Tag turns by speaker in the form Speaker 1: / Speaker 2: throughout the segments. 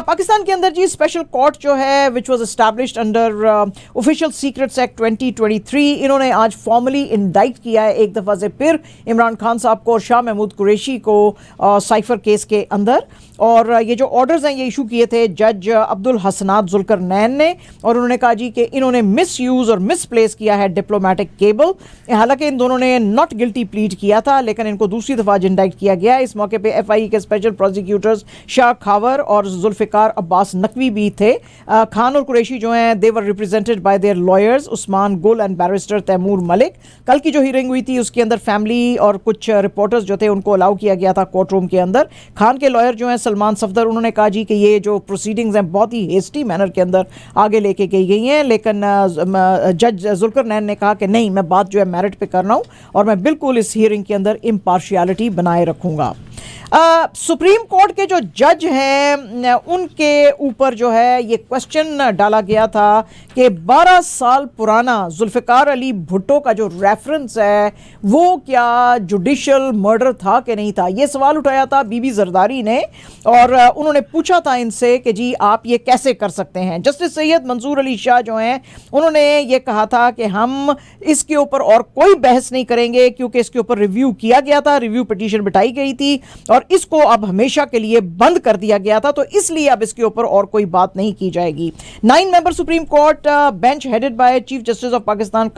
Speaker 1: पाकिस्तान के अंदर जी special court जो है which was established under official secrets act 2023, इन्होंने आज फॉर्मली इंडाइट किया है एक दफ़ा से फिर इमरान खान साहब को और शाह महमूद कुरैशी को साइफर केस के अंदर। और ये जो ऑर्डर्स हैं ये इशू किए थे जज अब्दुल हसनात जुल्करनैन ने, और उन्होंने कहा जी कि इन्होंने मिस यूज़ और मिसप्लेस किया है डिप्लोमेटिक केबल। हालांकि इन दोनों ने नॉट गिल्टी प्लीड किया था, लेकिन इनको दूसरी दफ़ा आज इंडाइट किया गया। इस मौके पे FIE के स्पेशल प्रोसिक्यूटर्स शाह खावर और जुल्फ़िकार अब्बास नकवी भी थे। खान और कुरैशी जो हैं they were represented by their lawyers Usman Gul and barrister Taimur Malik. कल की जो हियरिंग हुई थी उसके अंदर फैमिली और कुछ रिपोर्टर्स जो थे उनको अलाउ किया गया था कोर्ट रूम के अंदर। खान के लॉयर जो हैं सलमान सफदर, उन्होंने कहा जी कि ये जो प्रोसीडिंग्स हैं बहुत ही हेस्टी मैनर के अंदर आगे लेके गई हैं, लेकिन जज जुल्करनैन ने कहा कि नहीं, मैं बात जो है मेरिट पे कर रहा हूँ और मैं बिल्कुल इस हियरिंग के अंदर इम्पार्शियलिटी बनाए रखूँगा। सुप्रीम कोर्ट के जो जज हैं उनके ऊपर जो है ये क्वेश्चन डाला गया था कि 12 साल पुराना जुल्फ़िकार अली भुट्टो का जो रेफरेंस है वो क्या जुडिशल मर्डर था कि नहीं था। ये सवाल उठाया था बीबी जरदारी ने, और उन्होंने पूछा था इनसे कि जी आप ये कैसे कर सकते हैं। जस्टिस सैयद मंसूर अली शाह जो हैं उन्होंने ये कहा था कि हम इसके ऊपर और कोई बहस नहीं करेंगे क्योंकि इसके ऊपर रिव्यू किया गया था, रिव्यू पिटीशन बिठाई गई थी और इसको अब हमेशा के लिए बंद कर दिया गया था, तो इसलिए अब इसके ऊपर और कोई बात नहीं की जाएगी। 9 member supreme court bench headed by chief justice of Pakistan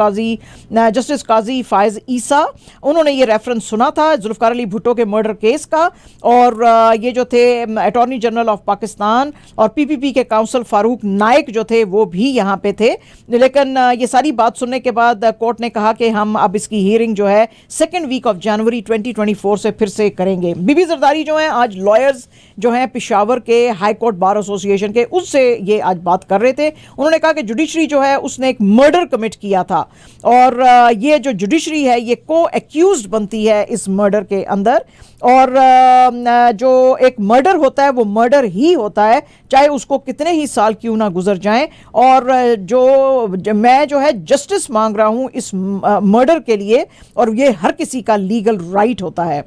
Speaker 1: justice Qazi Faez Isa, उन्होंने ये रेफरेंस सुना था जुल्फ़िकार अली भुट्टो के मर्डर केस का, और ये जो थे अटॉर्नी जनरल ऑफ पाकिस्तान और PPP के काउंसिल फारूक नाइक जो थे वो भी यहाँ पे थे। लेकिन ये सारी बात सुनने के बाद कोर्ट ने कहा कि हम अब इसकी हियरिंग जो है 2nd वीक ऑफ जनवरी 2024 से फिर से करेंगे। बीबी जरदारी जो हैं आज लॉयर्स जो हैं पेशावर के हाई कोर्ट बार एसोसिएशन के, उससे ये आज बात कर रहे थे। उन्होंने कहा कि जुडिशरी जो है उसने एक मर्डर कमिट किया था और ये जो जुडिशरी है ये को एक्यूज्ड बनती है इस मर्डर के अंदर, और जो एक मर्डर होता है वो मर्डर ही होता है चाहे उसको कितने ही साल क्यों ना गुजर जाएं। और मैं जो है जस्टिस मांग रहा हूं इस मर्डर के लिए, और ये हर किसी का लीगल राइट होता है।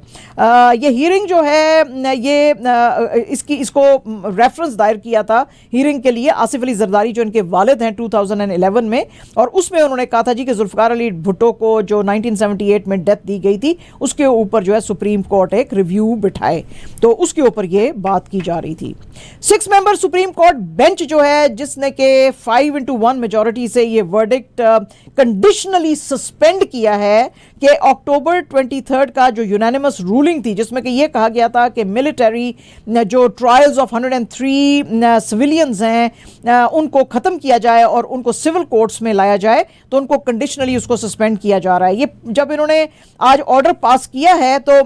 Speaker 1: ये हियरिंग जो है ये इसको रेफरेंस दायर किया था हियरिंग के लिए आसिफ अली जरदारी जो इनके वालिद हैं 2011 में, और उसमें उन्होंने कहा था जी कि जुल्फ़िकार अली भुट्टो को जो 1978 में डेथ दी गई थी उसके ऊपर जो है सुप्रीम कोर्ट एक रिव्यू बिठाए, तो उसके ऊपर ये बात की जा रही थी। 6 मेंबर सुप्रीम कोर्ट बेंच जो है जिसने के 5-1 मेजॉरिटी से ये वर्डिक्ट कंडीशनली सस्पेंड किया है कि अक्टूबर 23 का जो यूनानिमस रूलिंग थी जिसमें कि ये कहा गया था कि मिलिट्री जो ट्रायल्स ऑफ 103 सिविलियंस हैं उनको ख़त्म किया जाए और उनको सिविल कोर्ट्स में लाया जाए, तो उनको कंडीशनली उसको सस्पेंड किया जा रहा है। ये जब इन्होंने आज ऑर्डर पास किया है तो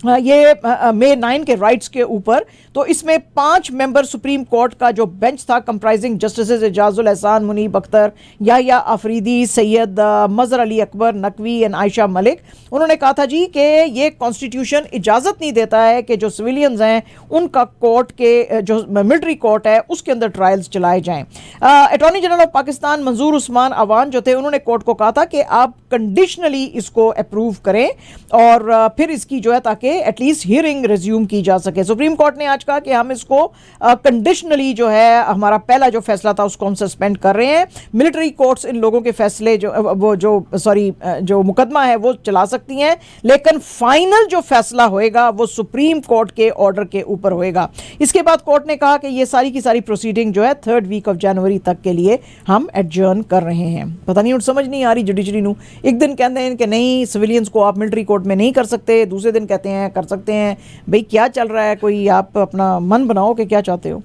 Speaker 1: ये May 9 के राइट्स के ऊपर, तो इसमें 5 मेंबर सुप्रीम कोर्ट का जो बेंच था कंप्राइजिंग जस्टिस एजाजुल एहसान, मुनीब अख्तर, याहिया आफरीदी, सैयद मजहर अली अकबर नकवी एंड आयशा मलिक, उन्होंने कहा था जी कि ये कॉन्स्टिट्यूशन इजाज़त नहीं देता है कि जो सिविलियंस हैं उनका कोर्ट के जो मिलिट्री कोर्ट है उसके अंदर ट्रायल्स चलाए जाएं। अटॉर्नी जनरल ऑफ पाकिस्तान मंजूर उस्मान अवान जो थे उन्होंने कोर्ट को कहा था कि आप कंडीशनली इसको अप्रूव करें और फिर इसकी जो है ताकि एटलीस्ट हियरिंग रिज्यूम की जा सके। सुप्रीम कोर्ट ने आज कहा कि हम इसको कंडीशनली जो है हमारा पहला जो फैसला था उसको हम सस्पेंड कर रहे हैं। मिलिट्री कोर्ट्स इन लोगों के फैसले जो मुकदमा है वो चला सकती हैं, लेकिन फाइनल जो फैसला होएगा वो सुप्रीम कोर्ट के ऑर्डर के ऊपर होएगा। इसके बाद कोर्ट ने कहा कि ये सारी की सारी प्रोसीडिंग जो है 3rd वीक ऑफ जनवरी तक के लिए हम एडजर्न कर रहे हैं। पता नहीं, समझ नहीं आ रही जुडिशरी नू, एक दिन कहते हैं कि नहीं सिविलियंस को आप मिलिट्री कोर्ट में नहीं कर सकते, दूसरे दिन कहते हैं कर सकते हैं। भाई क्या चल रहा है, कोई आप अपना मन बनाओ कि क्या चाहते हो।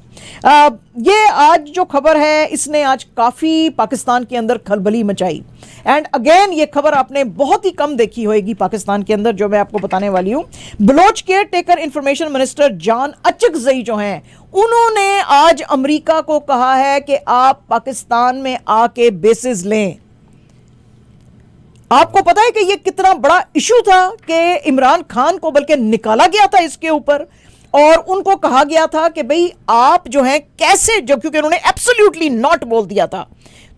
Speaker 1: ये आज जो खबर है इसने आज काफ़ी पाकिस्तान के अंदर खलबली मचाई, एंड अगेन ये खबर आपने बहुत ही कम देखी होगी पाकिस्तान के अंदर, जो मैं आपको बताने वाली हूँ। Baloch caretaker information minister Jan Achakzai जो हैं उन्होंने आज अमेरिका को कहा है कि आप पाकिस्तान में आके बेसिस लें। आपको पता है कि यह कितना बड़ा इशू था कि इमरान खान को बल्कि निकाला गया था इसके ऊपर, और उनको कहा गया था कि भाई आप जो हैं कैसे, जब क्योंकि उन्होंने एब्सोल्युटली नॉट बोल दिया था,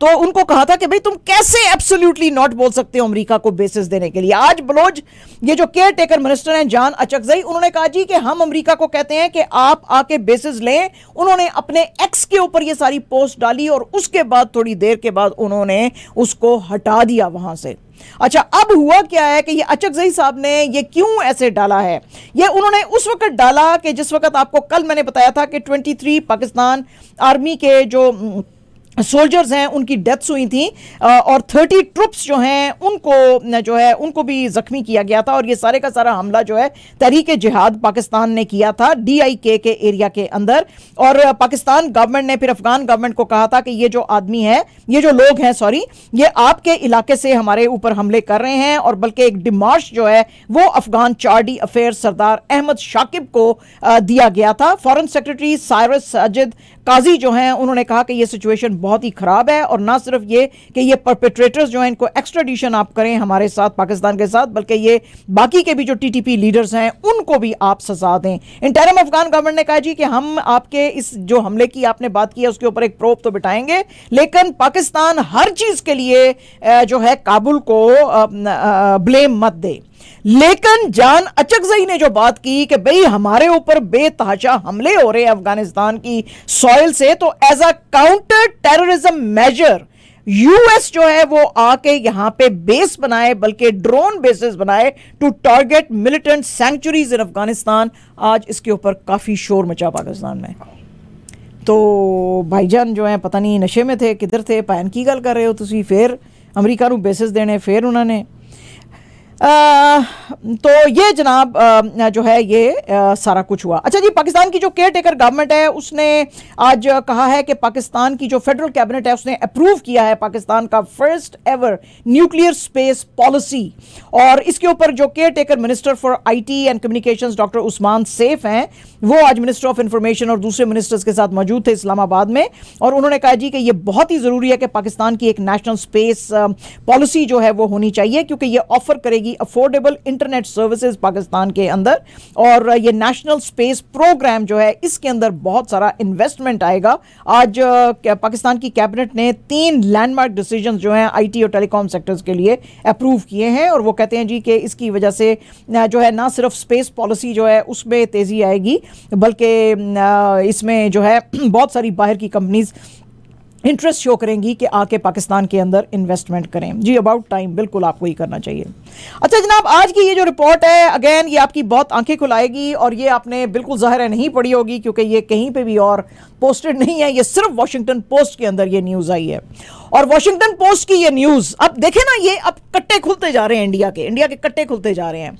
Speaker 1: तो उनको कहा था कि भाई तुम कैसे एब्सोल्युटली नॉट बोल सकते हो अमेरिका को बेसिस देने के लिए। आज बलोच ये जो केयर टेकर मिनिस्टर हैं जान अचकजई, उन्होंने कहा जी कि हम अमेरिका को कहते हैं कि आप आके बेसिस लें। उन्होंने अपने एक्स के ऊपर ये सारी पोस्ट डाली और उसके बाद थोड़ी देर के बाद उन्होंने उसको हटा दिया वहां से। अच्छा, अब हुआ क्या है कि ये अचकजई साहब ने ये क्यों ऐसे डाला है? ये उन्होंने उस वक्त डाला कि जिस वक्त आपको कल मैंने बताया था कि 23 पाकिस्तान आर्मी के जो सोल्जर्स हैं उनकी डेथ्स हुई थी और 30 ट्रुप्स जो हैं उनको भी जख्मी किया गया था। और ये सारे का सारा हमला जो है तहरीक जिहाद पाकिस्तान ने किया था DIK के एरिया के अंदर। और पाकिस्तान गवर्नमेंट ने फिर अफगान गवर्नमेंट को कहा था कि ये जो आदमी है, ये जो लोग हैं सॉरी, ये आपके इलाके से हमारे ऊपर हमले कर रहे हैं। और बल्कि एक डिमार्श जो है वो अफगान चार्डी अफेयर्स सरदार अहमद शाकिब को दिया गया था। फॉरेन सेक्रेटरी साइरस साजिद काजी जो हैं उन्होंने कहा कि ये सिचुएशन बहुत ही खराब है और ना सिर्फ ये कि ये परपेट्रेटर्स जो हैं इनको एक्स्ट्राडिशन आप करें हमारे साथ पाकिस्तान के साथ, बल्कि ये बाकी के भी जो TTP लीडर्स हैं उनको भी आप सजा दें। इंटरिम अफगान गवर्नमेंट ने कहा जी कि हम आपके इस जो हमले की आपने बात की है उसके ऊपर एक प्रोब तो बिठाएंगे, लेकिन पाकिस्तान हर चीज के लिए जो है काबुल को ब्लेम मत दे। लेकिन जान अचकजई ने जो बात की कि भाई हमारे ऊपर बेतहाशा हमले हो रहे हैं अफगानिस्तान की सॉइल से, तो as a counter terrorism measure US जो है वो आके यहां पे बेस बनाए, बल्कि ड्रोन बेसेस बनाए टू टारगेट मिलिटेंट सैंक्चुरीज इन अफगानिस्तान। आज इसके ऊपर काफी शोर मचा पाकिस्तान में। तो भाईजान जो है पता नहीं नशे में थे किधर थे, पैन की गल कर रहे हो तुसी, फिर अमरीका नू बेसिस देने, फिर उन्होंने तो ये जनाब जो है ये सारा कुछ हुआ। अच्छा जी, पाकिस्तान की जो केयर टेकर गवर्नमेंट है उसने आज कहा है कि पाकिस्तान की जो फेडरल कैबिनेट है उसने अप्रूव किया है पाकिस्तान का first ever nuclear space policy. और इसके ऊपर जो care taker minister for IT and communications doctor Usman Saif हैं वो आज मिनिस्टर ऑफ इंफॉर्मेशन और दूसरे मिनिस्टर्स के साथ मौजूद थे इस्लामाबाद में। और उन्होंने कहा जी कि ये बहुत ही जरूरी है कि पाकिस्तान की एक नेशनल स्पेस पॉलिसी जो है वो होनी चाहिए, क्योंकि ये ऑफर करेगी अफोर्डेबल इंटरनेट सर्विसेज पाकिस्तान के अंदर। और ये नेशनल स्पेस प्रोग्राम जो है इसके अंदर बहुत सारा इन्वेस्टमेंट आएगा। आज पाकिस्तान की कैबिनेट ने 3 लैंडमार्क डिसीजंस जो हैं IT और टेलीकॉम सेक्टर्स के लिए अप्रूव किए हैं। और वो कहते हैं जी कि इसकी वजह से जो है ना सिर्फ स्पेस पॉलिसी जो है उसमें तेजी आएगी, बल्कि इसमें जो है बहुत सारी बाहर की कंपनीज इंटरेस्ट शो करेंगी कि आके पाकिस्तान के अंदर इन्वेस्टमेंट करें। जी अबाउट टाइम, बिल्कुल आपको ही करना चाहिए। अच्छा जनाब, आज की ये जो रिपोर्ट है अगेन ये आपकी बहुत आंखें खुलाएगी और ये आपने बिल्कुल ज़ाहिर है नहीं पढ़ी होगी क्योंकि ये कहीं पे भी और पोस्टेड नहीं है, ये सिर्फ वॉशिंगटन पोस्ट के अंदर ये न्यूज़ आई है। और वॉशिंगटन पोस्ट की ये न्यूज़ अब देखें ना, ये अब कट्टे खुलते जा रहे हैं, इंडिया के कट्टे खुलते जा रहे हैं।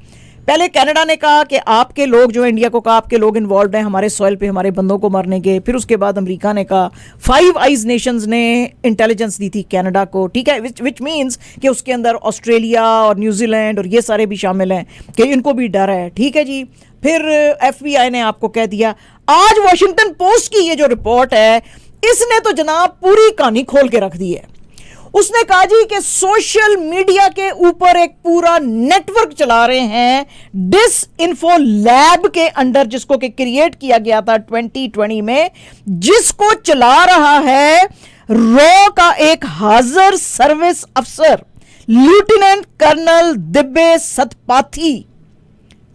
Speaker 1: पहले कनाडा ने कहा कि आपके लोग जो इंडिया को कहा आपके लोग इन्वॉल्व हैं हमारे सॉइल पे हमारे बंदों को मारने के। फिर उसके बाद अमेरिका ने कहा, 5 आइज नेशंस ने इंटेलिजेंस दी थी कनाडा को, ठीक है, विच मीन्स कि उसके अंदर ऑस्ट्रेलिया और न्यूजीलैंड और ये सारे भी शामिल हैं कि इनको भी डर है, ठीक है जी। फिर FBI ने आपको कह दिया। आज वॉशिंगटन पोस्ट की ये जो रिपोर्ट है इसने तो जनाब पूरी कहानी खोल के रख दी है। उसने कहा जी कि सोशल मीडिया के ऊपर एक पूरा नेटवर्क चला रहे हैं डिस इन्फो लैब के अंडर, जिसको कि क्रिएट किया गया था 2020 में, जिसको चला रहा है रॉ का एक हाजिर सर्विस अफसर लेफ्टिनेंट कर्नल दिब्बे सतपाथी,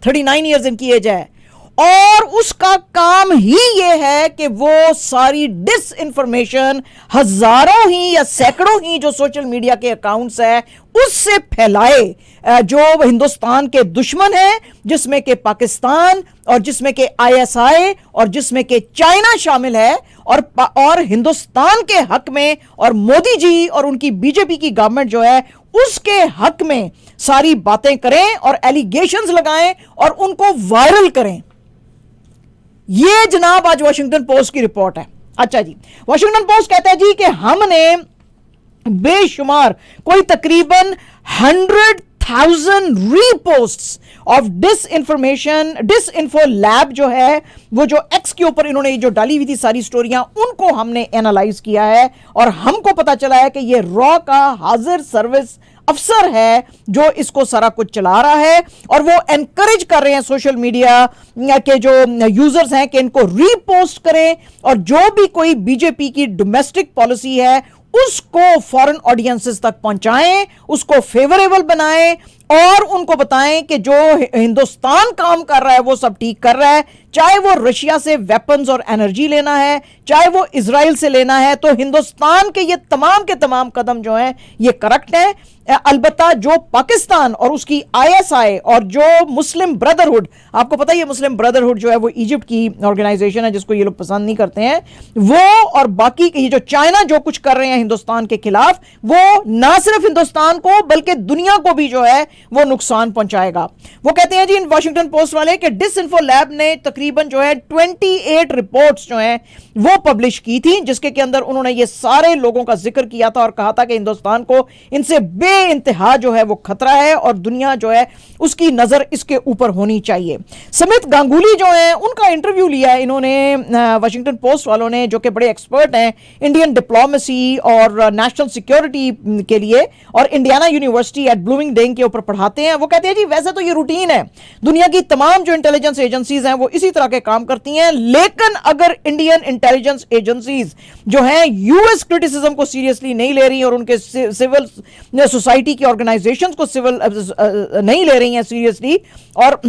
Speaker 1: 39 ईयर्स इनकी एज है। और उसका काम ही यह है कि वो सारी डिस इंफॉर्मेशन हजारों ही या सैकड़ों ही जो सोशल मीडिया के अकाउंट्स है उससे फैलाए जो हिंदुस्तान के दुश्मन हैं, जिसमें कि पाकिस्तान और जिसमें कि ISI और जिसमें कि चाइना शामिल है। और हिंदुस्तान के हक में और मोदी जी और उनकी बीजेपी की गवर्नमेंट जो है उसके हक में सारी बातें करें और एलिगेशंस लगाएं और उनको वायरल करें। ये जनाब आज वॉशिंगटन पोस्ट की रिपोर्ट है। अच्छा जी, वॉशिंगटन पोस्ट कहता है जी कि हमने बेशुमार कोई तकरीबन 100,000 रीपोस्ट्स ऑफ डिसइंफो लैब जो है वो जो एक्स के ऊपर इन्होंने जो डाली हुई थी सारी स्टोरियां, उनको हमने एनालाइज किया है और हमको पता चला है कि ये रॉ का हाजिर सर्विस अफसर है जो इसको सारा कुछ चला रहा है। और वो एनकरेज कर रहे हैं सोशल मीडिया के जो यूजर्स हैं कि इनको रीपोस्ट करें और जो भी कोई बीजेपी की डोमेस्टिक पॉलिसी है उसको फॉरेन ऑडियंसेस तक पहुंचाएं, उसको फेवरेबल बनाएं और उनको बताएं कि जो हिंदुस्तान काम कर रहा है वो सब ठीक कर रहा है। चाहे वो रशिया से वेपन्स और एनर्जी लेना है, चाहे वो इजराइल से लेना है, तो हिंदुस्तान के ये तमाम के तमाम कदम जो हैं ये करेक्ट हैं। अलबत्ता जो पाकिस्तान और उसकी आईएसआई और जो मुस्लिम ब्रदरहुड, आपको पता है ये मुस्लिम ब्रदरहुड जो है वो इजिप्ट की ऑर्गेनाइजेशन है जिसको ये लोग पसंद नहीं करते हैं, वो और बाकी के ये जो चाइना जो कुछ कर रहे हैं हिंदुस्तान के खिलाफ, वो ना सिर्फ हिंदुस्तान को बल्कि दुनिया को भी जो है वो नुकसान पहुंचाएगा। वो कहते हैं जी इन वॉशिंगटन पोस्ट वाले कि डिसइंफो लैब ने तकरीबन जो है 28 रिपोर्ट्स जो हैं वो पब्लिश की थी, जिसके के अंदर उन्होंने ये सारे लोगों का जिक्र किया था और कहा था कि हिंदुस्तान को इनसे बेइंतहा जो है वो खतरा है और दुनिया जो है उसकी नजर इसके ऊपर होनी चाहिए। समित गांगुली जो है उनका इंटरव्यू लिया है इन्होंने वॉशिंगटन पोस्ट वालों ने, जो कि बड़े एक्सपर्ट हैं इंडियन डिप्लोमेसी और नेशनल सिक्योरिटी के लिए और इंडियाना यूनिवर्सिटी एट ब्लूमिंगडेन के ऊपर पढ़ाते हैं। वो कहते हैं जी वैसे तो ये रूटीन है, दुनिया की तमाम जो इंटेलिजेंस एजेंसीज हैं वो इसी तरह के काम करती हैं, लेकिन अगर इंडियन इंटेलिजेंस एजेंसीज जो हैं यूएस क्रिटिसिज्म को सीरियसली नहीं ले रही और उनके सिविल सोसाइटी की ऑर्गेनाइजेशंस को सिविल नहीं ले रही हैं सीरियसली और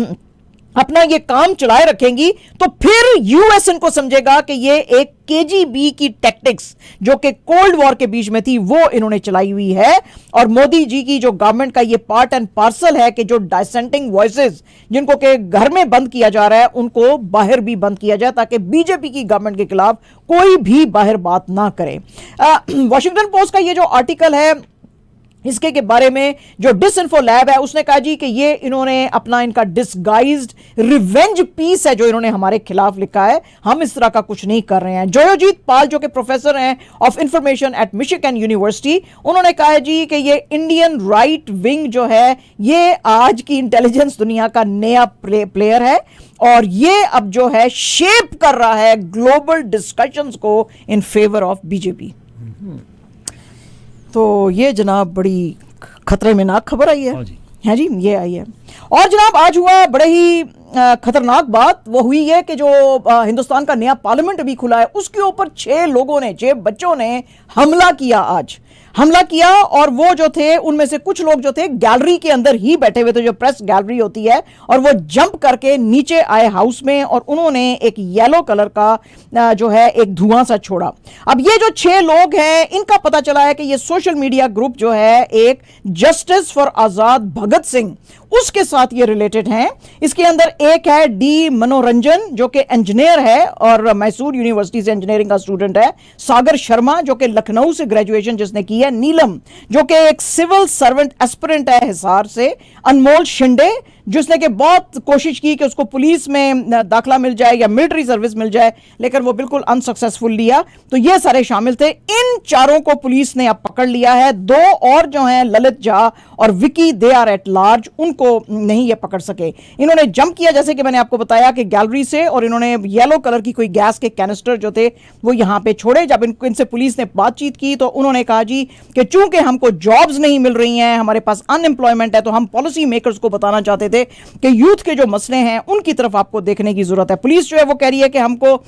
Speaker 1: अपना ये काम चलाए रखेंगी, तो फिर यूएस इनको समझेगा कि ये एक केजीबी की टैक्टिक्स जो कि कोल्ड वॉर के बीच में थी वो इन्होंने चलाई हुई है। और मोदी जी की जो गवर्नमेंट का ये पार्ट एंड पार्सल है कि जो डिसेंटिंग वॉइसेस जिनको के घर में बंद किया जा रहा है उनको बाहर भी बंद किया जाए ताकि बीजेपी की गवर्नमेंट के खिलाफ कोई भी बाहर बात ना करे। वॉशिंगटन पोस्ट का ये जो आर्टिकल है इसके के बारे में जो डिसइंफो लैब है उसने कहा जी कि ये इन्होंने अपना इनका डिसगाइज्ड रिवेंज पीस है जो इन्होंने हमारे खिलाफ लिखा है, हम इस तरह का कुछ नहीं कर रहे हैं। जयोजीत पाल जो कि प्रोफेसर हैं of information at Michigan university, उन्होंने कहा है जी कि ये इंडियन राइट विंग जो है ये आज की इंटेलिजेंस दुनिया का नया प्लेयर है और ये अब जो है शेप कर रहा है ग्लोबल डिस्कशंस को इन फेवर ऑफ बीजेपी। तो ये जनाब बड़ी खतरे में नाक खबर आई है जी ये आई है। और जनाब आज हुआ बड़े ही खतरनाक बात, वो हुई है कि जो हिंदुस्तान का नया पार्लियामेंट अभी खुला है उसके ऊपर 6 बच्चों ने हमला किया और वो जो थे उनमें से कुछ लोग जो थे गैलरी के अंदर ही बैठे हुए थे, जो प्रेस गैलरी होती है, और वो जंप करके नीचे आए हाउस में और उन्होंने एक येलो कलर का जो है एक धुआं सा छोड़ा। अब ये जो 6 लोग हैं इनका पता चला है कि ये सोशल मीडिया ग्रुप जो है एक जस्टिस फॉर आजाद भगत सिंह उसके साथ ये रिलेटेड हैं। इसके अंदर एक है डी मनोरंजन जो कि इंजीनियर है और मैसूर यूनिवर्सिटी से इंजीनियरिंग का स्टूडेंट है, सागर शर्मा जो कि लखनऊ से ग्रेजुएशन जिसने की है, नीलम जो कि एक सिविल सर्वेंट एस्पिरेंट है हिसार से, अनमोल शिंदे जिसने कि बहुत कोशिश की कि उसको पुलिस में दाखिला मिल जाए या मिलिट्री सर्विस मिल जाए लेकिन वो बिल्कुल अनसक्सेसफुल लिया, तो ये सारे शामिल थे। इन 4 को पुलिस ने अब पकड़ लिया है। 2 और जो हैं ललित झा और Vicky they are at large, उनको नहीं ये पकड़ सके। इन्होंने जंप किया जैसे कि मैंने आपको बताया कि गैलरी से, और इन्होंने येलो कलर की कोई गैस के कैनिस्टर जो थे वो यहां पे छोड़े। जब इनसे पुलिस ने बातचीत की तो उन्होंने कहा जी कि चूंकि हमको जॉब्स नहीं मिल रही हैं, हमारे पास अनएम्प्लॉयमेंट है, तो हम पॉलिसी मेकर्स को बताना चाहते थे कि यूथ के जो मसले हैं उनकी तरफ आपको देखने की जरूरत है। पुलिस जो है वो कह रही है कि हमको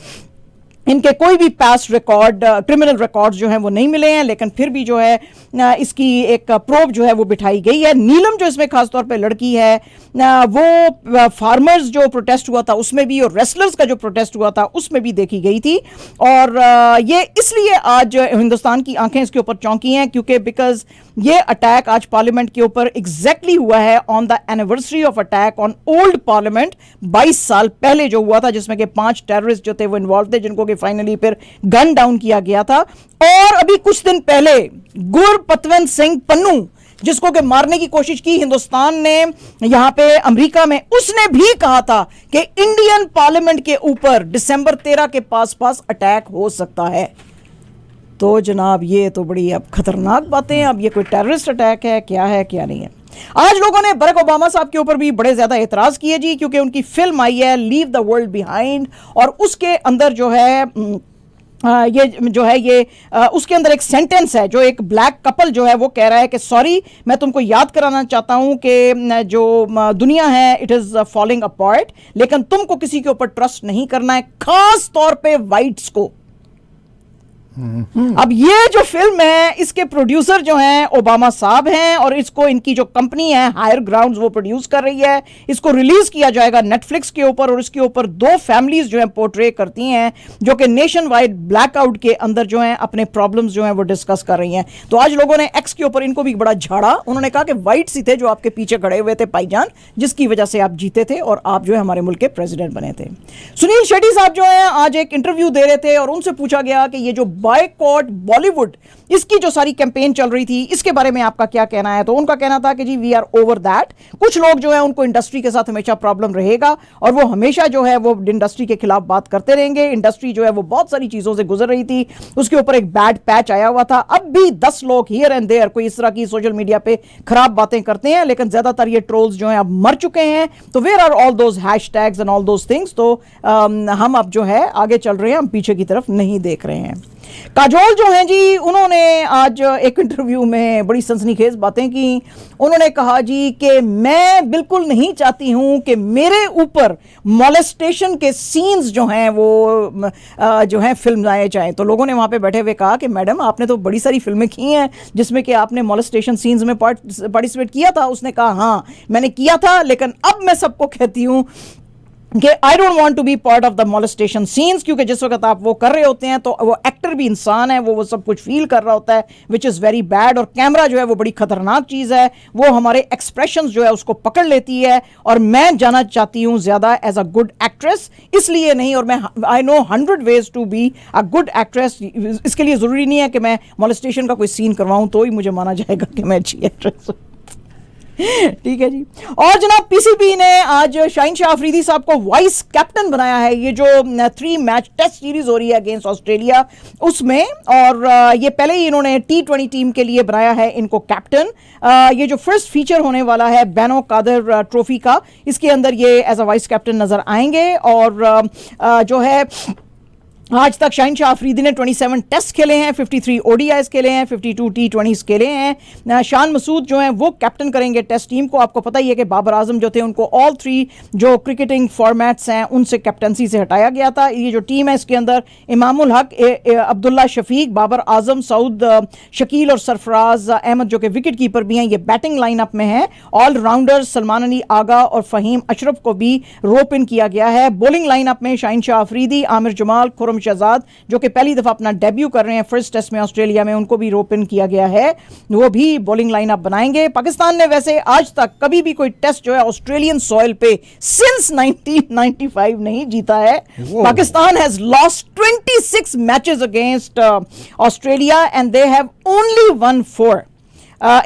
Speaker 1: इनके कोई भी पास्ट रिकॉर्ड क्रिमिनल रिकॉर्ड्स जो हैं वो नहीं मिले हैं, लेकिन फिर भी जो है इसकी एक प्रोब जो है वो बिठाई गई है। नीलम जो इसमें खासतौर पे लड़की है वो फार्मर्स जो प्रोटेस्ट हुआ था उसमें भी और रेसलर्स का जो प्रोटेस्ट हुआ था उसमें भी देखी गई थी। और ये इसलिए आज हिंदुस्तान की आंखें इसके ऊपर चौंकी हैं क्योंकि बिकॉज ये अटैक आज पार्लियामेंट के ऊपर एग्जैक्टली हुआ है on the anniversary of attack on old parliament 22 साल पहले जो हुआ था, जिसमें कि 5 टेररिस्ट जो थे वो इन्वॉल्व थे, जिनको कि फाइनली फिर गन डाउन किया गया था। और अभी कुछ दिन पहले गुरपतवंत सिंह पन्नू जिसको कि मारने की कोशिश की हिंदुस्तान ने यहां पे अमेरिका में, उसने भी कहा था कि इंडियन पार्लियामेंट के ऊपर दिसंबर 13 के पास अटैक हो सकता है। तो जनाब ये तो बड़ी अब खतरनाक बातें हैं। अब ये कोई टेररिस्ट अटैक है क्या नहीं है। आज लोगों ने बराक ओबामा साहब के ऊपर भी बड़े ज्यादा एतराज किए जी, क्योंकि उनकी फिल्म आई है लीव द वर्ल्ड बिहाइंड और उसके अंदर जो है उसके अंदर एक सेंटेंस है जो एक ब्लैक कपल जो है वो कह रहा है कि सॉरी, मैं तुमको याद कराना चाहता हूं कि जो दुनिया है इट इज फॉलिंग अपार्ट, लेकिन तुमको किसी के ऊपर ट्रस्ट नहीं करना है, खास तौर पे वाइट्स को। अब ये जो फिल्म है इसके प्रोड्यूसर जो हैं ओबामा साहब हैं और इसको इनकी जो कंपनी है हायर ग्राउंड्स वो प्रोड्यूस कर रही है। इसको रिलीज किया जाएगा नेटफ्लिक्स के ऊपर और इसके ऊपर 2 फैमिलीज जो हैं पोर्ट्रे करती हैं जो कि नेशन वाइड ब्लैकआउट के अंदर जो हैं अपने प्रॉब्लम्स जो हैं वो डिस्कस कर रही हैं। तो आज लोगों ने एक्स के ऊपर इनको भी बड़ा झाड़ा। उन्होंने कहा कि वाइट सी थे जो आपके पीछे खड़े हुए थे भाईजान, जिसकी वजह से आप जीते थे और आप जो है हमारे मुल्क के प्रेसिडेंट बने थे। सुनील शेट्टी साहब जो हैं आज एक इंटरव्यू दे रहे थे और उनसे पूछा गया कि ये जो बॉयकॉट बॉलीवुड इसकी जो सारी कैंपेन चल रही थी इसके बारे में आपका क्या कहना है। तो उनका कहना था कि जी वी आर ओवर दैट। कुछ लोग जो है उनको इंडस्ट्री के साथ हमेशा प्रॉब्लम रहेगा और वो हमेशा जो है वो इंडस्ट्री के खिलाफ बात करते रहेंगे। इंडस्ट्री जो है वो बहुत सारी चीजों से गुजर रही थी, उसके ऊपर एक बैड पैच आया हुआ था। अब भी 10 लोग हियर एंड देयर कोई इस तरह की सोशल मीडिया पे खराब बातें करते हैं, लेकिन ज्यादातर ये ट्रोल्स जो हैं अब मर चुके हैं। तो where are all those hashtags and all those things. तो हम अब जो है आगे चल रहे हैं, हम पीछे की तरफ नहीं देख रहे हैं। काजोल जो हैं जी उन्होंने आज एक इंटरव्यू में बड़ी सनसनीखेज बातें की। उन्होंने कहा जी कि मैं बिल्कुल नहीं चाहती हूं कि मेरे ऊपर मॉलेस्टेशन के सीन्स जो हैं वो जो हैं फिल्म आए जाएं। तो लोगों ने वहां पे बैठे हुए कहा कि मैडम आपने तो बड़ी सारी फिल्में की हैं जिसमें कि आपने मॉलेस्टेशन सीन्स में पार्टिसिपेट किया था। उसने कहा हाँ मैंने किया था, लेकिन अब मैं सबको कहती हूं कि I don't want to be part of the molestation scenes, क्योंकि जिस वक्त आप वो कर रहे होते हैं तो वो एक्टर भी इंसान है, वो सब कुछ फील कर रहा होता है विच इज़ वेरी बैड। और कैमरा जो है वो बड़ी खतरनाक चीज़ है, वो हमारे एक्सप्रेशंस जो है उसको पकड़ लेती है। और मैं जाना चाहती हूँ ज़्यादा एज अ गुड एक्ट्रेस, इसलिए नहीं। और मैं I know 100 ways to be a good actress. इसके लिए ज़रूरी नहीं है कि मैं मॉलेस्टेशन का कोई सीन करवाऊँ तो ही मुझे माना जाएगा कि मैं अच्छी एक्ट्रेस हूँ। ठीक है जी। और जनाब पीसीबी ने आज शाहीन शाह अफरीदी साहब को वाइस कैप्टन बनाया है। ये जो 3 मैच टेस्ट सीरीज हो रही है अगेंस्ट ऑस्ट्रेलिया उसमें, और ये पहले ही इन्होंने T20 टीम के लिए बनाया है इनको कैप्टन। ये जो फर्स्ट फीचर होने वाला है बैनो कादर ट्रॉफी का, इसके अंदर ये एज अ वाइस कैप्टन नजर आएंगे। और जो है आज तक शाहीन शाह अफरीदी ने 27 टेस्ट खेले हैं, 53 ओडीआईज खेले हैं, 52 T20s खेले हैं। शान मसूद जो हैं वो कैप्टन करेंगे टेस्ट टीम को। आपको पता ही है कि बाबर आजम जो थे उनको ऑल 3 जो क्रिकेटिंग फॉर्मेट्स हैं उनसे कैप्टनसी से हटाया गया था। ये जो टीम है इसके अंदर इमामुल हक, अब्दुल्ला शफीक, बाबर आजम, सऊद शकील और सरफराज अहमद जो कि विकेट कीपर भी हैं, ये बैटिंग लाइनअप में है। ऑलराउंडर सलमान अली आगा और फ़हीम अशरफ को भी रोप इन किया गया है। बॉलिंग लाइनअप में शाहीन शाह अफरीदी, आमिर जमाल, खुर्रम शहजाद जो कि पहली दफा अपना डेब्यू कर रहे हैं फर्स्ट टेस्ट में ऑस्ट्रेलिया में, उनको भी रोप इन किया गया है, वो भी बॉलिंग लाइनअप बनाएंगे। पाकिस्तान ने वैसे आज तक कभी भी कोई टेस्ट जो है ऑस्ट्रेलियन सॉइल पे सिंस 1995 नहीं जीता है। Pakistan has lost 26 matches against Australia and they have only one 4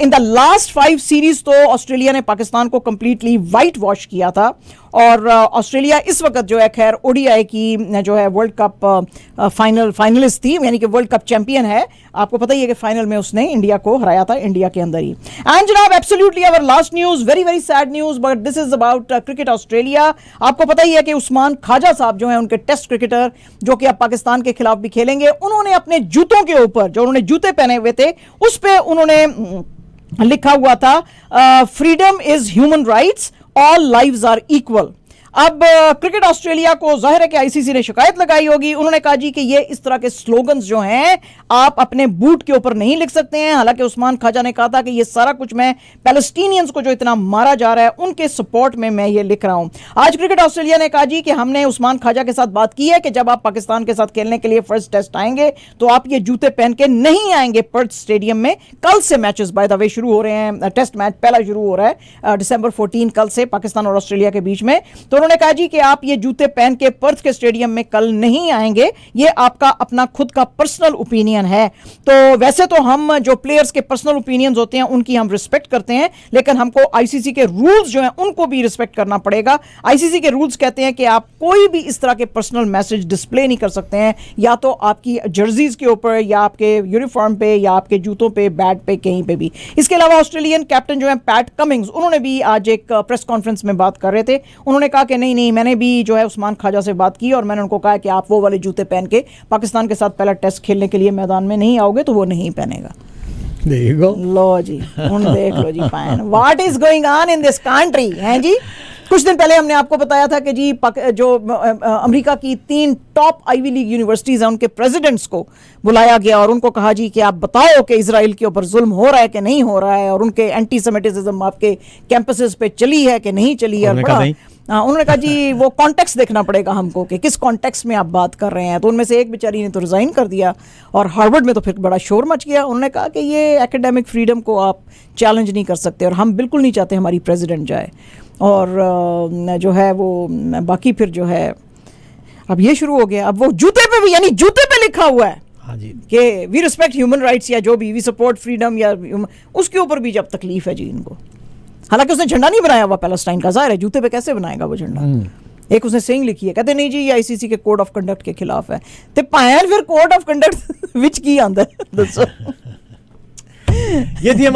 Speaker 1: in the last 5 series. तो ऑस्ट्रेलिया ने पाकिस्तान को कंप्लीटली वाइट वॉश किया था। और ऑस्ट्रेलिया इस वक्त जो है खैर ओडीआई की जो है वर्ल्ड कप फाइनलिस्ट थी, यानी कि वर्ल्ड कप चैंपियन है। आपको पता ही है कि फाइनल में उसने इंडिया को हराया था, इंडिया के अंदर ही। एंड जनाब absolutely our last news, very very sad news, but this is about cricket Australia. आपको पता ही है कि उस्मान ख्वाजा साहब जो है उनके टेस्ट क्रिकेटर जो कि अब पाकिस्तान के खिलाफ भी खेलेंगे, उन्होंने अपने जूतों के ऊपर जो उन्होंने जूते पहने हुए थे उस पर उन्होंने लिखा हुआ था freedom is human rights, all lives are equal. अब क्रिकेट ऑस्ट्रेलिया को जाहिर है कि आईसीसी ने शिकायत लगाई होगी। उन्होंने कहा जी कि ये इस तरह के स्लोगन्स जो हैं आप अपने बूट के ऊपर नहीं लिख सकते हैं। हालांकि उस्मान ख्वाजा ने कहा था कि ये सारा कुछ मैं पैलेस्टीनियंस को जो इतना मारा जा रहा है उनके सपोर्ट में मैं ये लिख रहा हूं। आज क्रिकेट ऑस्ट्रेलिया ने कहा जी कि हमने उस्मान ख्वाजा के साथ बात की है कि जब आप पाकिस्तान के साथ खेलने के लिए फर्स्ट टेस्ट आएंगे तो आप ये जूते पहन के नहीं आएंगे पर्थ स्टेडियम में। कल से मैचेस बाय द वे शुरू हो रहे हैं, टेस्ट मैच पहला शुरू हो रहा है December 14 कल से पाकिस्तान और ऑस्ट्रेलिया के बीच में। तो उन्होंने कहा जी कि आप ये जूते पहन के पर्थ के स्टेडियम में कल नहीं आएंगे, ये आपका अपना खुद का पर्सनल ओपिनियन है। तो वैसे तो हम जो प्लेयर्स के पर्सनल ओपिनियंस होते हैं उनकी हम रिस्पेक्ट करते हैं, लेकिन हमको आईसीसी के रूल्स जो हैं उनको भी रिस्पेक्ट करना पड़ेगा। आईसीसी के रूल्स कहते हैं कि आप कोई भी इस तरह के पर्सनल मैसेज डिस्प्ले नहीं कर सकते हैं, या तो आपकी जर्सीज के ऊपर या आपके यूनिफॉर्म पे या आपके जूतों पे, बैट पे, कहीं पे भी। इसके अलावा ऑस्ट्रेलियन कैप्टन जो है पैट कमिंग्स, उन्होंने भी आज एक प्रेस कॉन्फ्रेंस में बात कर रहे थे। उन्होंने कहा कि नहीं, मैंने भी जो है उस्मान ख्वाजा से बात की और मैंने उनको कहा कि आप वो वाले जूते पहन के पाकिस्तान के साथ पहला टेस्ट खेलने के लिए मैदान में नहीं आओगे, तो वो नहीं पहनेगा।
Speaker 2: There you go.
Speaker 1: लो जी, उन देख लो जी, fine. What is going on in this country हैं जी। कुछ दिन पहले हमने आपको बताया था कि जी जो अमेरिका की 3 टॉप आईवी लीग यूनिवर्सिटीज हैं उनके प्रेसिडेंट्स को बुलाया गया और उन्होंने कहा जी कि आप बताओ कि इजराइल के ऊपर जुल्म हो रहा है कि नहीं हो रहा है, और उनके एंटी सेमिटिज्म आपके कैंपसेस पे चली है कि नहीं चली है। उन्होंने कहा जी वो कॉन्टेक्स्ट देखना पड़ेगा हमको कि किस कॉन्टेक्स्ट में आप बात कर रहे हैं। तो उनमें से एक बेचारी ने तो रिजाइन कर दिया और हार्वर्ड में तो फिर बड़ा शोर मच गया। उन्होंने कहा कि ये एकेडमिक फ्रीडम को आप चैलेंज नहीं कर सकते और हम बिल्कुल नहीं चाहते हमारी प्रेसिडेंट जाए। और जो है वो बाकी फिर जो है अब ये शुरू हो गया, अब वो जूते पे भी, यानी जूते पे लिखा हुआ है कि वी रिस्पेक्ट ह्यूमन राइट्स या जो भी, वी सपोर्ट फ्रीडम, या उसके ऊपर भी जब तकलीफ है जी इनको। हालांकि उसने झंडा नहीं बनाया हुआ पैलेस्टाइन का, जाहिर है जूते पे कैसे बनाएगा वो झंडा। एक उसने सेइंग लिखी है, कहते नहीं जी ये आईसीसी के कोड ऑफ कंडक्ट के खिलाफ है। ते पायल फिर कोड ऑफ कंडक्ट विच की आंदा है दसो।
Speaker 2: ये थी